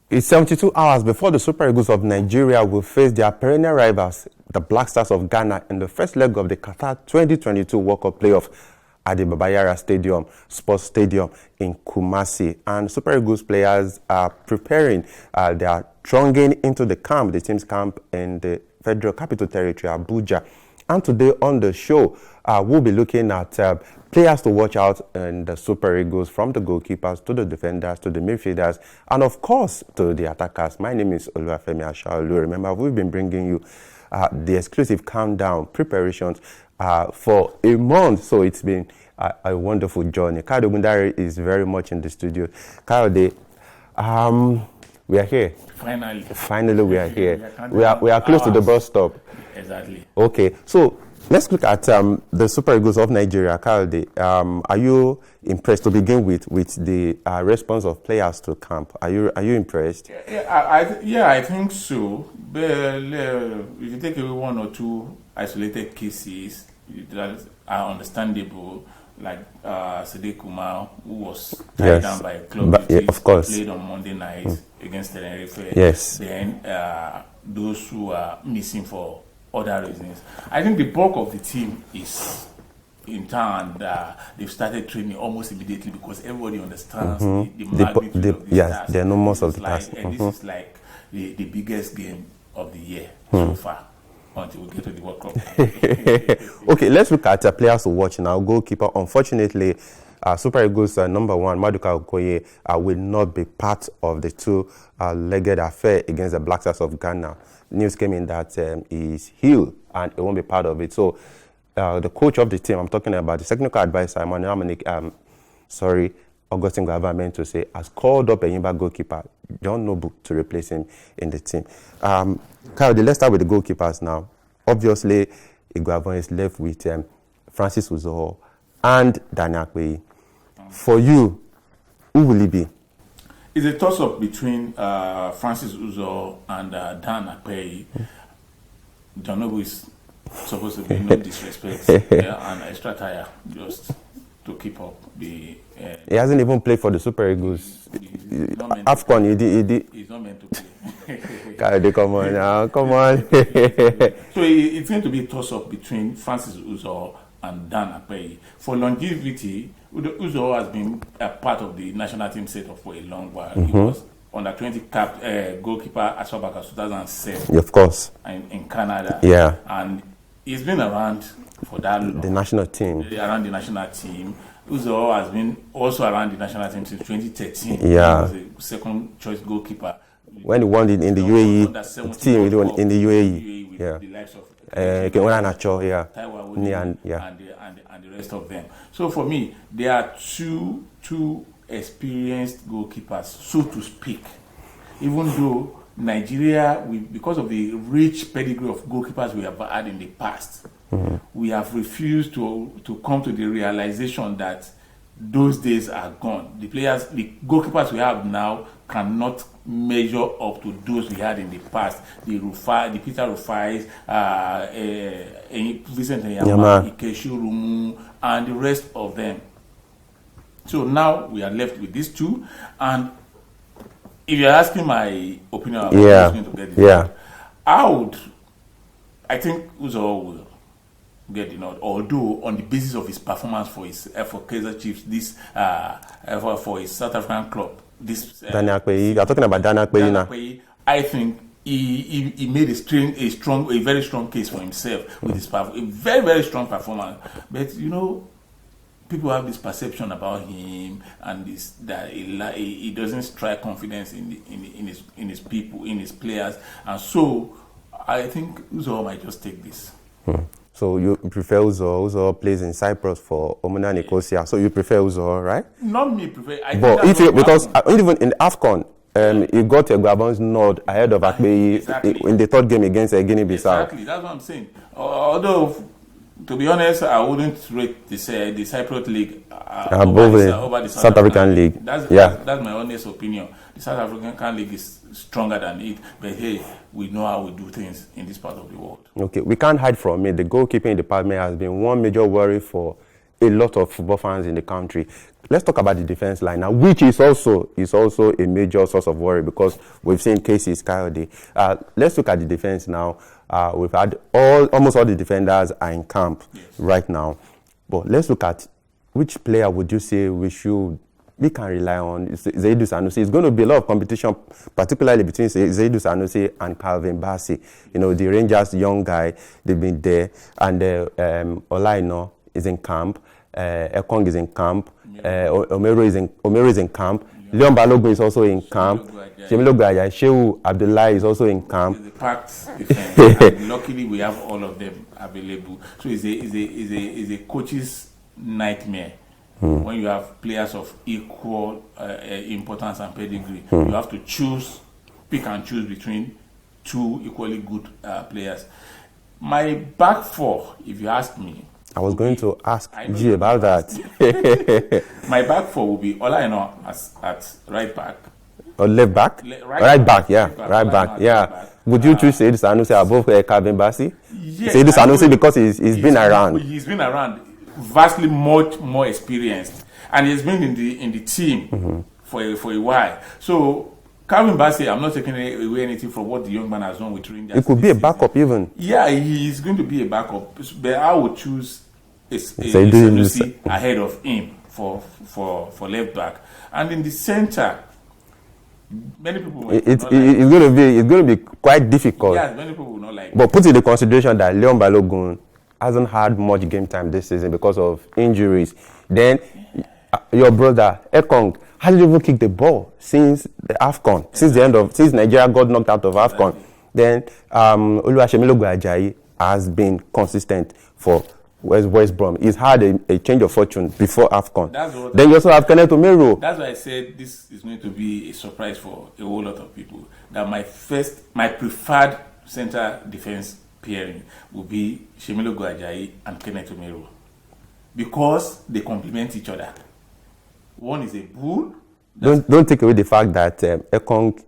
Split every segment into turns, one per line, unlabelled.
It's 72 hours before the Super Eagles of Nigeria will face their perennial rivals, the Black Stars of Ghana, in the first leg of the Qatar 2022 World Cup playoff at the Babayara Stadium, Sports Stadium in Kumasi. And Super Eagles players are preparing. They are thronging into the camp, the team's camp in the Federal Capital Territory, Abuja. And today on the show, we'll be looking at players to watch out in the Super Eagles, from the goalkeepers to the defenders to the midfielders, and of course to the attackers. My name is Oluwafemi Ashaolu. Remember, we've been bringing you the exclusive countdown preparations for a month, so it's been a wonderful journey. Kayode Gundare is very much in the studio. Kayode, we are here. Finally, we are here. We are close to the bus stop.
Exactly.
Okay, so let's look at the Super Eagles of Nigeria. Kayode, are you impressed to begin with the response of players to camp? Are you impressed?
I think so. But if you take away one or two isolated cases that are understandable, like Sadiq Umar, who was tied down by a club,
of course,
played on Monday night against Tenerife.
Yes.
Then those who are missing for other reasons. I think the bulk of the team is in town, and they've started training almost immediately because everybody understands the magnitude of this task.
They know most of the tasks.
And this is like the biggest game of the year so far, until we get to the World Cup.
Okay, let's look at players to watch now. Goalkeeper, unfortunately, Super Eagles number one, Maduka Okoye, will not be part of the two-legged affair against the Black Stars of Ghana. News came in that he's healed and he won't be part of it. So the coach of the team, I'm talking about the technical advisor, Augustine Guava, meant to say, has called up a Yimba goalkeeper, John Nobu, to replace him in the team. Kayode, let's start with the goalkeepers now. Obviously, Iguavon is left with Francis Uzoho and Daniel Akpeyi. For you, who will it be?
It's a toss-up between Francis Uzoho and Dan Akpeyi. John Nobu is supposed to be, no disrespect, an extra tire just to keep up the...
he hasn't even played for the Super Eagles. AFCON,
he's not meant to play.
Kayode, come on now, come on.
So it's going to be a toss-up between Francis Uzoho and Dan Akpeyi. For longevity, Uzoho has been a part of the national team setup for a long while. He was under 20 goalkeeper as far back as 2007.
Of course.
In Canada.
Yeah.
And he's been around for that long.
The national team.
Around the national team. Uzoho has been also around the national team since 2013.
Yeah.
He was a second choice goalkeeper.
When he won in the UAE, team in the UAE.
With the likes of
Taiwo
and the rest of them. So for me, there are two experienced goalkeepers, so to speak. Even though Nigeria, because of the rich pedigree of goalkeepers we have had in the past, we have refused to come to the realization that those days are gone. The goalkeepers we have now cannot measure up to those we had in the past. The Peter Rufais, Vincent Nyama, Ikeshu Rumu, and the rest of them. So now we are left with these two, and if you're asking my opinion about who's going to get the nod, I think Uzoho will get the nod, although on the basis of his performance for Kaizer Chiefs, for his South African club,
Daniel Akpeyi. You're talking about Daniel Akpeyi now.
I think he made a very strong case for himself with his a very, very strong performance. But people have this perception about him, and that he doesn't strike confidence in his people, in his players, and so I think Uzoho might just take this.
So you prefer Uzoho? Uzoho plays in Cyprus for Omona Nicosia. So you prefer Uzoho, right?
Not me prefer.
Because even in AFCON, you got a Guavon's nod ahead of Akpeyi in the third game against Guinea-Bissau.
Exactly, that's what I'm saying. Although, to be honest, I wouldn't rate the Cyprus League over the
South African League.
That's my honest opinion. The South African League is stronger than it, but hey, we know how we do things in this part of the world.
Okay, we can't hide from it. The goalkeeping department has been one major worry for a lot of football fans in the country. let's talk about the defense line now, which is also a major source of worry because we've seen cases, Coyote. Let's look at the defense now. We've had almost all the defenders are in camp right now. But let's look at which player would you say we can rely on. Zaidu Sanusi. It's going to be a lot of competition, particularly between Zaidu Sanusi and Calvin Bassey. You know, the Rangers young guy, they've been there. And Olaino is in camp. Ekong is in camp. Omero is in camp. Leon Balogun is also in camp. Shemilo Guaya, Shehu Abdullah is also in camp.
The packed defense. And luckily, we have all of them available. So it's a coach's nightmare. When you have players of equal importance and pedigree, you have to pick and choose between two equally good players. My back four, if you ask me,
I was going to ask you about that.
My back four will be Olaino at right back.
Or left back? Right back, yeah. Right back, yeah. Would you choose Zaidu Sanusi above Calvin Bassey?
Yes.
Zaidu Sanusi because he's been around.
He's been around, vastly much more experienced, and he's been in the team for a while. So Calvin Bassey, I'm not taking away anything from what the young man has done with Rangers.
It could be a backup even.
Yeah, he's going to be a backup, but I would choose Sanusi ahead of him for left back, and in the center. Many people
it's going to be quite difficult.
Yeah, many people will not like it.
But put in the consideration that Leon Balogun hasn't had much game time this season because of injuries. Then your brother Ekong hasn't even kicked the ball since the AFCON, since Nigeria got knocked out of AFCON. Then Oluwashemilo Ajayi has been consistent for West Brom. He's had a change of fortune before AFCON. Then you also have Kenneth Omero.
That's why I said this is going to be a surprise for a whole lot of people. That my preferred center defense pairing will be Shemilo Ajayi and Kenneth Omero, because they complement each other. One is a bull.
Don't take away the fact that Ekong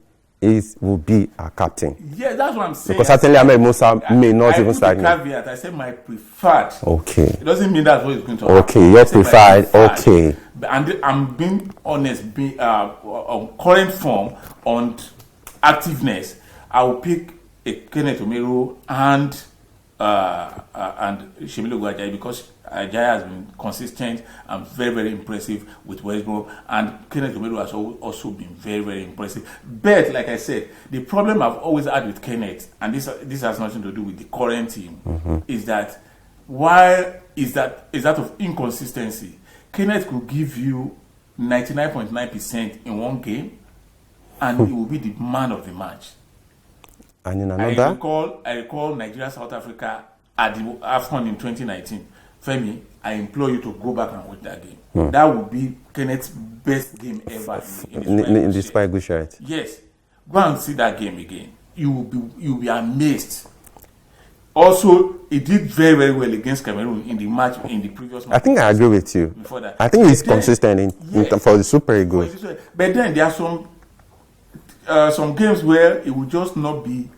will be our captain.
Yeah, that's what I'm saying.
Because certainly Ahmed Musa may not even start.
I said my preferred.
Okay.
It doesn't mean that's what it's going to happen.
Okay, your preferred. Okay.
And I'm being honest. On current form, on activeness, I will pick a Kenneth Omero and Shemilo Ajayi, because Ajayi has been consistent and very, very impressive with West Brom, and Kenneth Omero has also been very, very impressive. But like I said, the problem I've always had with Kenneth, and this has nothing to do with the current team, is that is that of inconsistency. Kenneth could give you 99.9% in one game, and he will be the man of the match.
And in another,
I recall Nigeria, South Africa at the AFCON in 2019. Femi, I implore you to go back and watch that game. That would be Kenneth's best game ever
in the Spy Good shirt.
Yes, go and see that game again. You will be amazed. Also, he did very, very well against Cameroon in the previous match.
I think I agree with you.
Before that,
I think he's consistent for the Super Eagles.
But then there are some games where it will just not be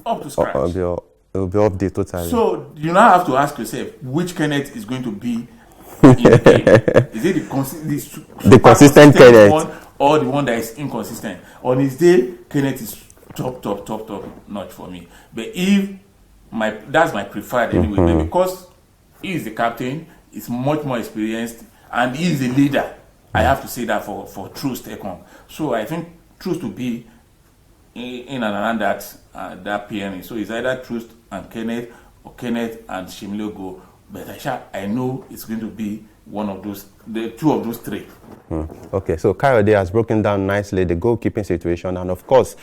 up to scratch.
It will be off day totally.
So you now have to ask yourself which Kenneth is going to be in the game. Is it the consistent Kenneth one, or the one that is inconsistent? On his day, Kenneth is top notch for me. But that's my preferred anyway. But because he is the captain, he's much more experienced, and he is the leader. I have to say that for Troost Ekong. So I think Troost to be in and around that pairing. So it's either Troost and Kenneth, or Kenneth and Shemilo go. But I know it's going to be one of those, the two of those three.
Okay, so Kayode has broken down nicely the goalkeeping situation, and of course,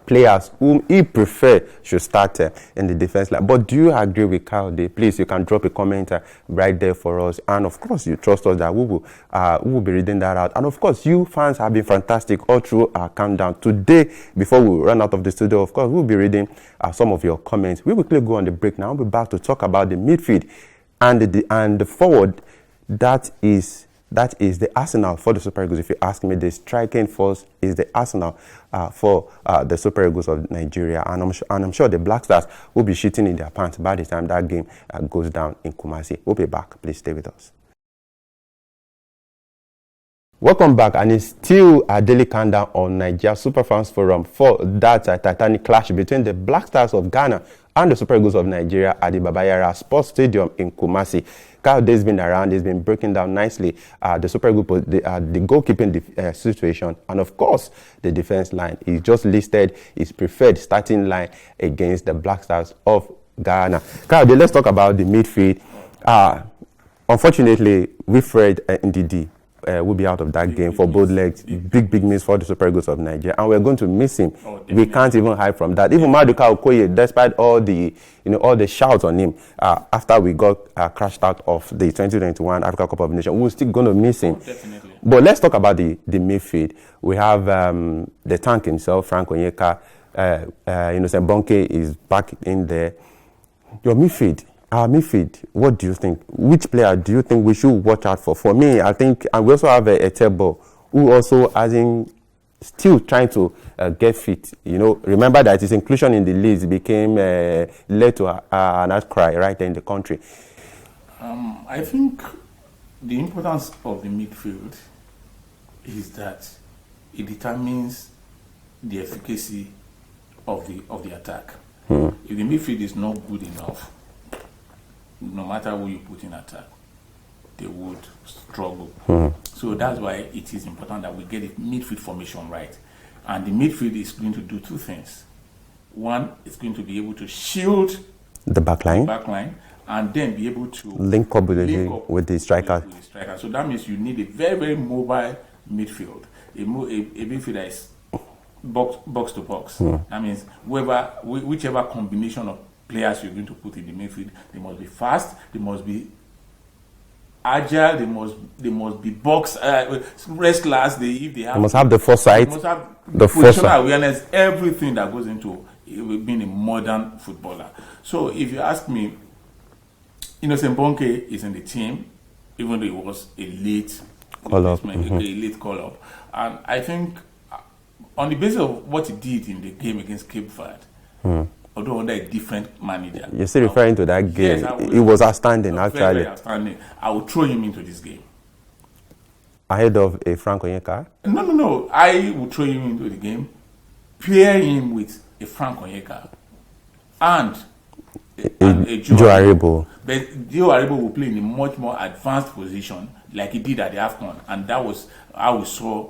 players whom he prefers should start in the defense line. But do you agree with Kayode? Please, you can drop a comment right there for us. And of course, you trust us that we will be reading that out. And of course, you fans have been fantastic all through our countdown. Today, before we run out of the studio, of course, we'll be reading some of your comments. We will quickly go on the break now. We'll be back to talk about the midfield and the forward. That is the arsenal for the Super Eagles. If you ask me, the striking force is the arsenal for the Super Eagles of Nigeria, and I'm sure the Black Stars will be shitting in their pants by the time that game goes down in Kumasi. We'll be back. Please stay with us. Welcome back, and it's still a daily countdown on Nigeria Superfans Forum for that titanic clash between the Black Stars of Ghana and the Super Eagles of Nigeria at the Babayara Sports Stadium in Kumasi. Kyle has been around, he's been breaking down nicely the Super Eagles, the goalkeeping situation, and of course the defense line. He just listed his preferred starting line against the Black Stars of Ghana. Kyle, let's talk about the midfield. Unfortunately, Wilfred Ndidi will be out of that game for both legs. Big miss for the Super Eagles of Nigeria, and we're going to miss him. We can't even hide from that. Even Maduka Okoye, despite all the shouts on him after we got crashed out of the 2021 Africa Cup of Nations, we're still going to miss him.
Definitely.
But let's talk about the midfield. We have the tank himself, Frank Onyeka. Innocent Bonke is back in there. Your midfield. Our midfield, what do you think? Which player do you think we should watch out for? For me, I think, and we also have a Tebo who also still trying to get fit. Remember that his inclusion in the list became led to an outcry right there in the country.
I think the importance of the midfield is that it determines the efficacy of the attack. If the midfield is not good enough, no matter who you put in attack, they would struggle. So that's why it is important that we get the midfield formation right. And the midfield is going to do two things. One, it's going to be able to shield
the back line,
and then be able to
link up with the striker.
So that means you need a very, very mobile midfield. A midfield that is box to box. That means whichever combination of players you're going to put in the midfield, they must be fast, they must be agile, they must be box wrestlers. They must have
the foresight,
they must have the positional awareness, everything that goes into being a modern footballer. So if you ask me, Innocent Bonke is in the team, even though it was a late call-up. And I think on the basis of what he did in the game against Cape Verde, although under a different manager.
You're still referring to that game. Yes, it was outstanding, actually.
Very outstanding. I will throw him into this game.
Ahead of a Frank Onyeka?
No. I will throw him into the game, pair him with a Frank Onyeka and a Joe
Aribo.
But Joe Aribo will play in a much more advanced position like he did at the AFCON. And that was how we saw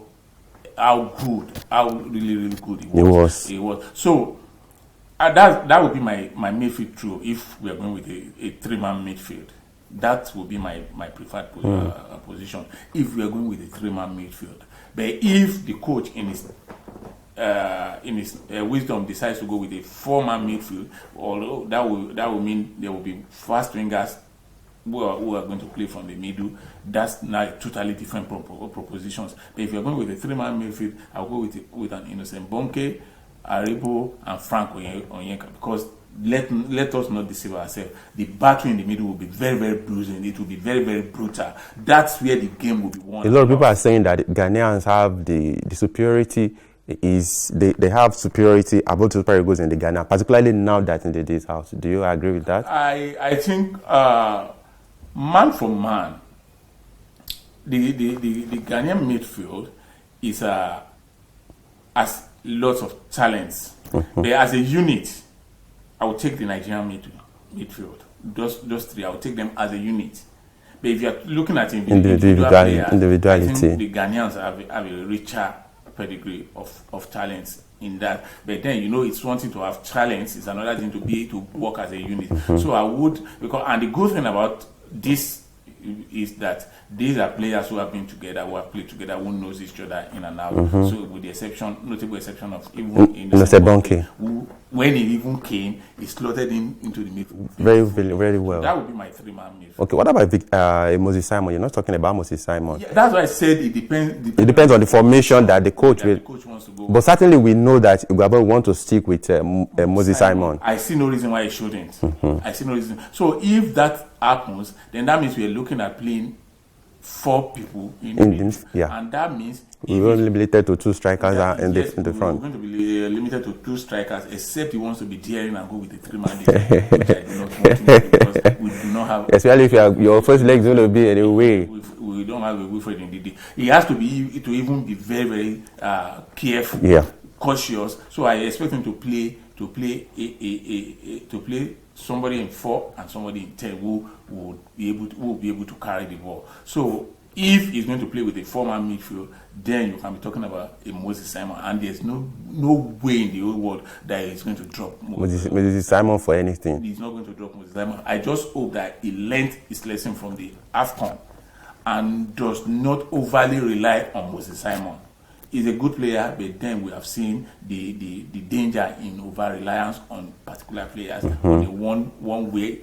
how really, really good he was. He was. So, that would be my midfield trio if we are going with a three-man midfield. That would be my preferred position if we are going with a three-man midfield. But if the coach in his wisdom decides to go with a four-man midfield, although that will mean there will be fast wingers who are going to play from the middle. That's not totally different propositions. But if you're going with a three-man midfield, I'll go with an Innocent Bonke, Aribo, and Frank Onyeka, because let us not deceive ourselves. The battle in the middle will be very, very bruising. It will be very, very brutal. That's where the game will be won.
A lot of people are saying that Ghanaians have the superiority. They have superiority about the Super Eagles in the Ghana, particularly now that in the Day's house. Do you agree with that?
I think man for man, the Ghanaian midfield is has lots of talents. But as a unit, I would take the Nigerian midfield. Those three, I would take them as a unit. But if you're looking at individuality, I think the Ghanaians have a richer pedigree of talents in that. But then, it's one thing to have talents, it's another thing to work as a unit. So I would, and the good thing about this is that these are players who have been together, who have played together, who knows each other in and out. So with the notable exception of even Innocent Bonke, who, when he even came, he slotted into the midfield.
Very well.
That would be my three-man midfield.
Okay, what about Moses Simon? You're not talking about Moses Simon.
Yeah, that's why I said it depends.
It depends on the formation that the coach
wants to go.
But certainly we know that Ugabo want to stick with Moses Simon.
I see no reason why he shouldn't. I see no reason. So if that happens, then that means we are looking at playing 4 people in the middle. And that means
we're only limited to 2 strikers in the front.
We're going to be limited to 2 strikers, except he wants to be daring and go with a 3-man defense, which I do not want to do, because we do not have.
Especially if your first leg is going to be anyway.
We don't have a Wilfred Ndidi. He has to even be very, very careful, cautious. So I expect him to play somebody in 4 and somebody in 10 who will be able to carry the ball. So if he's going to play with a 4-man midfield, then you can be talking about a Moses Simon, and there's no way in the whole world that he's going to drop
Moses Simon for anything.
He's not going to drop Moses Simon. I just hope that he learned his lesson from the AFCON and does not overly rely on Moses Simon. He's a good player, but then we have seen the danger in over-reliance on particular players on the one-way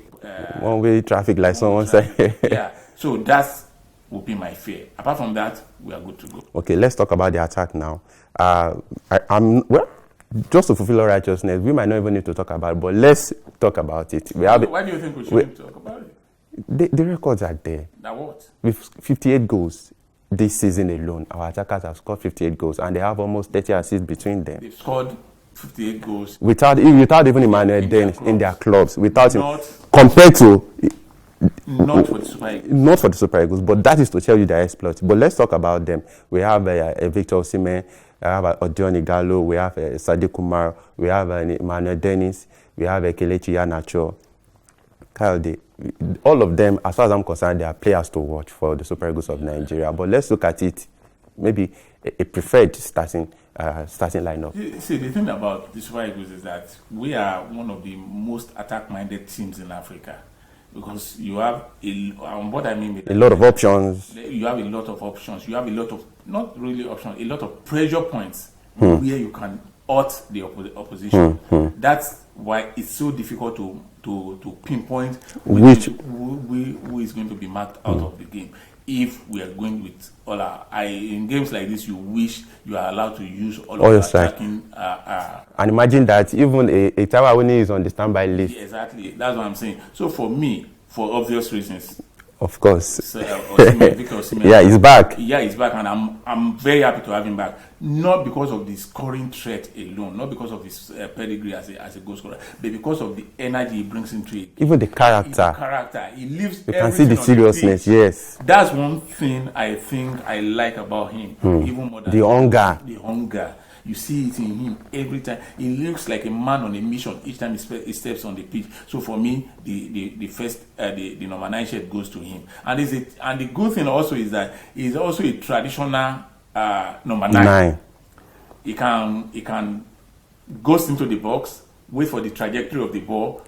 traffic, like someone said.
Yeah, so that's would be my fear. Apart from that, we are good to go.
Okay, let's talk about the attack now. Just to fulfill our righteousness, we might not even need to talk about it, but let's talk about it.
Why do you think we shouldn't talk about it?
The records are there.
Now what?
With 58 goals this season alone, our attackers have scored 58 goals, and they have almost 30 assists between them.
They've scored 58 goals
without even Emmanuel Dennis in their clubs. Without him, compared to.
Not for the Super Eagles.
Not for the Super Eagles, but that is to tell you their exploits. But let's talk about them. We have Victor Osimhen, we have Odion Ighalo, we have Sadiq Umar, we have Emmanuel Dennis, we have Kelechi Iheanacho, Kyle. All of them, as far as I'm concerned, they are players to watch for the Super Eagles of Nigeria. But let's look at it, maybe a preferred starting lineup.
See, the thing about the Super Eagles is that we are one of the most attack-minded teams in Africa. Because you have what I mean with
a lot of options.
You have a lot of options. You have a lot of, not really options, a lot of pressure points where you can hurt the opposition. That's why it's so difficult to pinpoint who is going to be marked out of the game. If we are going with all in games like this, you wish you are allowed to use all of your attacking.
And imagine that even a Taiwo Awoniyi is on the standby list.
Exactly, that's what I'm saying. So for me, for obvious reasons,
of course,
Victor Osimhen,
yeah, he's back.
Yeah, he's back, and I'm very happy to have him back. Not because of the scoring threat alone, not because of his pedigree as a goal scorer, but because of the energy he brings into it.
Even the character.
He lives.
You can see the seriousness. Yes,
that's one thing I think I like about him. Even more than
the hunger.
The hunger. You see it in him every time. He looks like a man on a mission each time he steps on the pitch. So for me, the first the number 9 shirt goes to him. And the good thing also is that he's also a traditional number 9. He can ghost into the box, wait for the trajectory of the ball.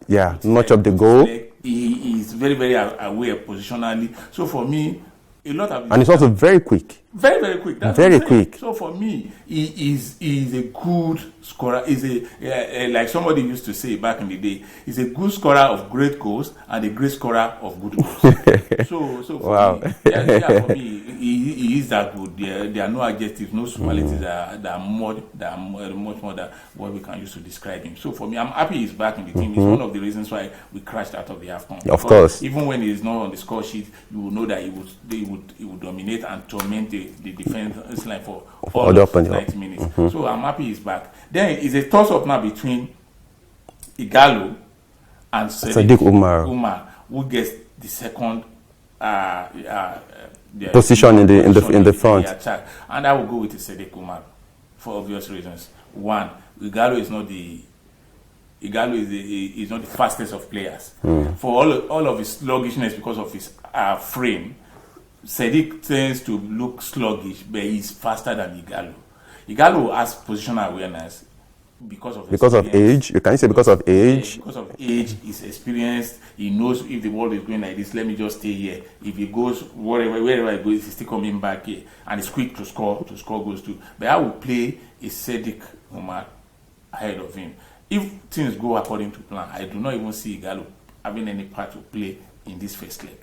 Yeah, notch up the goal.
He is very, very aware positionally. So for me,
and it's also very quick.
Very, very quick. That's
very quick.
So for me, he is a good scorer. He's like somebody used to say back in the day, he's a good scorer of great goals and a great scorer of good goals. so for me, for me, he is that good. There are no adjectives, no superlatives that are much more than what we can use to describe him. So for me, I'm happy he's back in the team. It's one of the reasons why we crashed out of the AFCON.
Of course.
Even when he's not on the score sheet, you will know that he would dominate and torment the defense line for all of 90 minutes. So I'm happy he's back. Then it's a toss-up now between Ighalo and Sadiq Umar, who gets the second
position in the front.
Attack. And I will go with the Sadiq Umar for obvious reasons. One, Ighalo is not the fastest of players. For all of his sluggishness because of his frame, Sadiq tends to look sluggish, but he's faster than Ighalo. Ighalo has positional awareness because of
age. You can say because of age.
Because of age, he's experienced. He knows if the world is going like this, let me just stay here. If he goes wherever he goes, he's still coming back here, and he's quick to score goals too. But I will play a Sadiq Umar ahead of him. If things go according to plan, I do not even see Ighalo having any part to play in this first leg.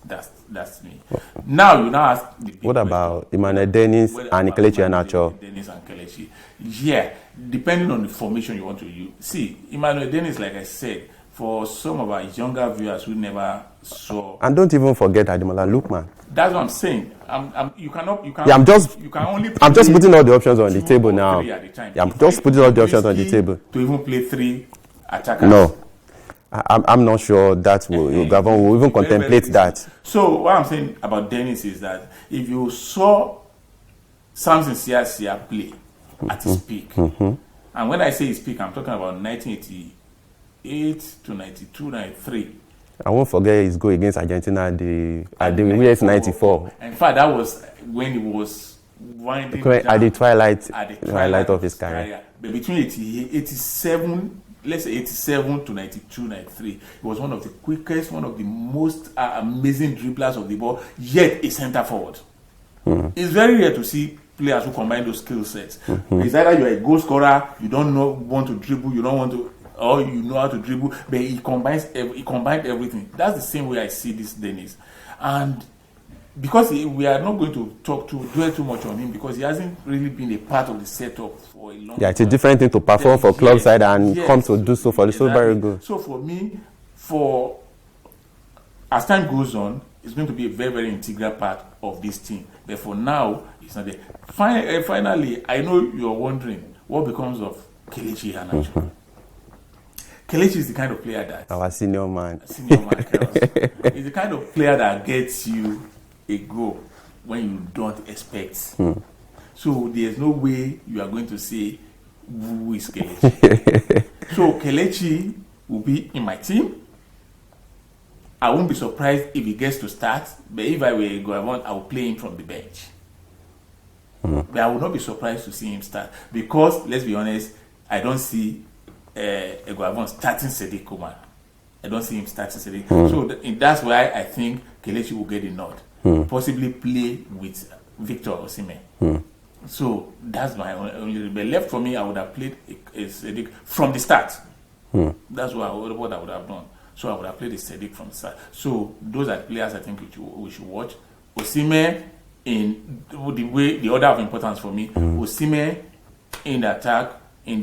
That's me. Now you ask
what about Emmanuel Dennis and Kelechi Iheanacho?
Dennis and Kelechi. Yeah, depending on the formation you want to use. See, Emmanuel Dennis, like I said, for some of our younger viewers who never saw.
And don't even forget Ademola Lookman.
That's what I'm saying. I'm
just putting all the options on the table now. Yeah, I'm just putting all the options on the table.
To even play 3 attackers.
No. I'm not sure that Gabon will even contemplate that.
So what I'm saying about Dennis is that if you saw Samson Siasia play at his peak, and when I say his peak, I'm talking about 1988 to 92, 93.
I won't forget his goal against Argentina at the US 94.
In fact, that was when he was winding down
at the twilight of his career.
But between 87, let's say 87 to 92, 93, he was one of the quickest, one of the most amazing dribblers of the ball, yet a center forward. It's very rare to see players who combine those skill sets. It's either you're a goal scorer, you don't want to dribble, you don't want to, or you know how to dribble, but he combined everything. That's the same way I see this Dennis. And because we are not going to dwell too much on him, because he hasn't really been a part of the setup for a long time.
Yeah, it's a different thing to perform for club side and come to do so for the Super Eagles.
So for me, as time goes on, it's going to be a very, very integral part of this team. But for now, it's not there. Finally, I know you're wondering what becomes of Kelechi Iheanacho. Kelechi is the kind of player that...
Our senior man.
He's the kind of player that gets you a goal when you don't expect. So there's no way you are going to say, who is Kelechi? So Kelechi will be in my team. I won't be surprised if he gets to start, but if I were a Guavon, I will play him from the bench. But I will not be surprised to see him start, because, let's be honest, I don't see Guavon starting Sadiq Kumar. I don't see him starting Sadiq. So that's why I think Kelechi will get the nod. Possibly play with Victor Osimhen. So that's my only. But left for me, I would have played a Sadiq from the start. That's what I would have done. So I would have played the Sadiq from the start. So those are players I think we should watch. Osimhen, in the order of importance for me, Osimhen in the attack, on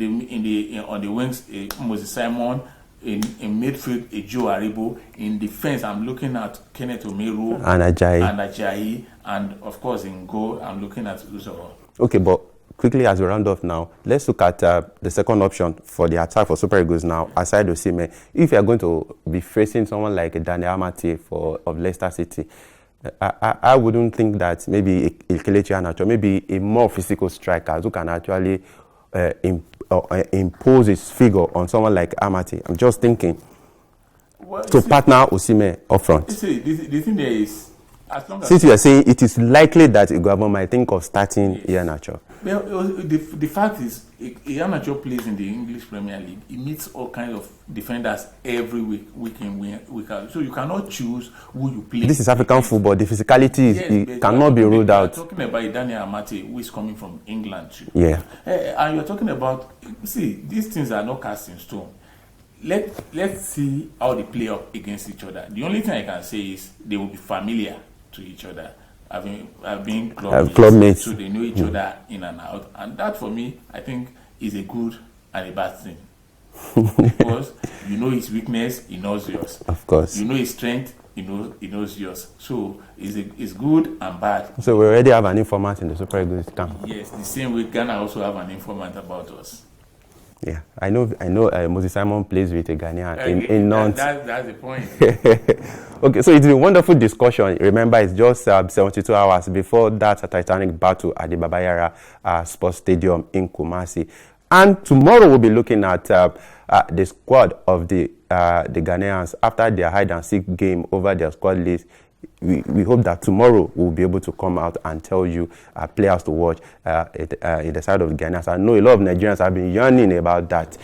the wings, Moses Simon. In midfield, Joe Aribo. In defense, I'm looking at Kenneth Omeru
and
Ajayi, and of course in goal, I'm looking at Uzoro.
Okay, but quickly as we round off now, let's look at the second option for the attack for Super Eagles now, aside Osimhen. If you are going to be facing someone like Daniel Amate of Leicester City, I wouldn't think that maybe a Kelechi Iheanacho, maybe a more physical striker who can actually impose his figure on someone like Amate. I'm just thinking to partner Osimhen up front.
See, the thing there is, as long as
since you are saying it is likely that Iguabo might think of starting Iheanacho.
Well, the fact is, Iheanacho plays in the English Premier League. He meets all kinds of defenders every week in, week out. So you cannot choose who you play.
This is African football. The physicality cannot be ruled out.
You're talking about Daniel Amate, who is coming from England too.
Yeah.
And you're talking about, see, these things are not cast in stone. Let's see how they play up against each other. The only thing I can say is they will be familiar to each other. I've been club mates, so they know each other in and out, and that for me, I think, is a good and a bad thing. Because you know his weakness, he knows yours.
Of course.
You know his strength, he knows yours. So it's good and bad.
So we already have an informant in the Super Eagles camp.
Yes, the same way Ghana also have an informant about us.
Yeah, I know. Moses Simon plays with a Ghanaian in Nantes.
That's the point.
Okay, so it's a wonderful discussion. Remember, it's just 72 hours before that Titanic battle at the Baba Yara Sports Stadium in Kumasi, and tomorrow we'll be looking at the squad of the Ghanaians after their hide and seek game over their squad list. We hope that tomorrow we'll be able to come out and tell you players to watch in the side of the Ghanaians. I know a lot of Nigerians have been yearning about that,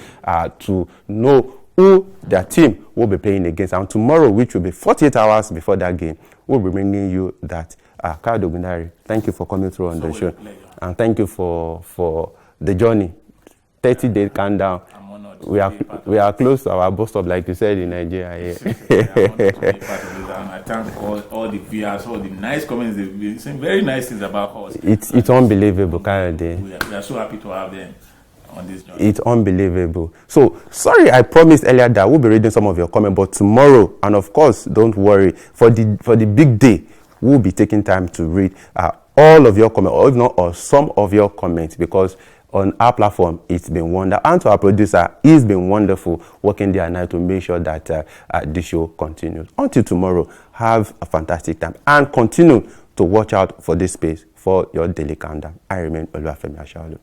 to know who their team will be playing against. And tomorrow, which will be 48 hours before that game, we'll be bringing you that. Kyle Dogunari, thank you for coming through on the show. And thank you for the journey. 30-day countdown. We are close to our bus stop, like you said, in Nigeria.
And I thank all the viewers, all the nice comments they've been saying, very nice things about us.
It's unbelievable, Kayode.
We are so happy to have them on this journey.
It's unbelievable. So, sorry, I promised earlier that we'll be reading some of your comments, but tomorrow, and of course, don't worry, for the big day, we'll be taking time to read all of your comments, or if not, or some of your comments, because on our platform, it's been wonderful. And to our producer, he's been wonderful working day and night to make sure that this show continues. Until tomorrow, have a fantastic time and continue to watch out for this space for your daily countdown. I remain Oluwafemi Ashaolu.